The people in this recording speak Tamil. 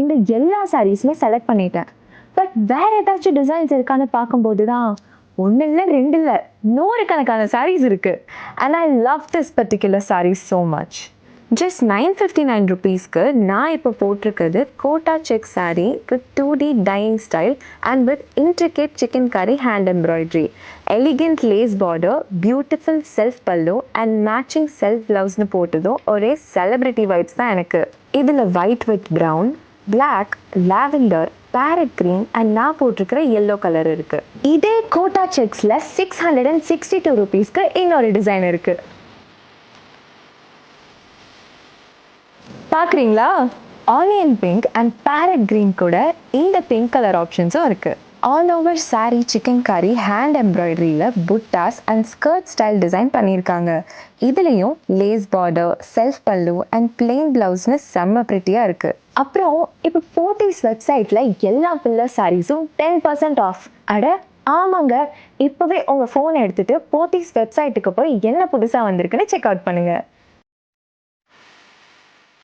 இந்த எல்லா சாரீஸுமே செலக்ட் பண்ணிட்டேன். பட் வேற ஏதாச்சும் டிசைன்ஸ் இருக்கான்னு பார்க்கும்போது தான் ஒன்று இல்லை, ரெண்டு இல்லை, நூறுக்கணக்கான சாரீஸ் இருக்கு. And I love this particular saris so much. Just 959 ருபீஸ்க்கு நான் இப்போ போட்டிருக்கிறது kota check saree with 2D dyeing style and with intricate chikankari hand embroidery, elegant lace border, beautiful self pallu and matching self ப்ளவுஸ்னு போட்டதும் ஒரே செலிப்ரிட்டி வைப்ஸ் தான் எனக்கு. இதில் white with brown, black, lavender, parrot green and நான் போட்டிருக்கிற எல்லோ கலர் இருக்கு. இதே கோட்டா செக்ஸில் 662 ருபீஸ்க்கு இன்னொரு டிசைன் இருக்கு. பார்க்குறீங்களா? Onion pink and farad green கூட இந்த பிங்க் கலர் ஆப்ஷன்ஸும் இருக்கு. ஆல் ஓவர் saree சிக்கன் கறி hand எம்ப்ராய்டரியில் buttas and skirt style design பண்ணியிருக்காங்க. இதுலேயும் lace border, self pallu and plain ப்ளவுஸ்னு செம்ம ப்ரிட்டியாக இருக்குது. அப்புறம் இப்போ போத்தீஸ் வெப்சைட்டில் எல்லா ஃபில்லர் சாரீஸும் 10% ஆஃப். அட ஆமாங்க, இப்போவே உங்கள் ஃபோனை எடுத்துகிட்டு போத்தீஸ் வெப்சைட்டுக்கு போய் என்ன புதுசாக வந்திருக்குன்னு செக் அவுட் பண்ணுங்கள்.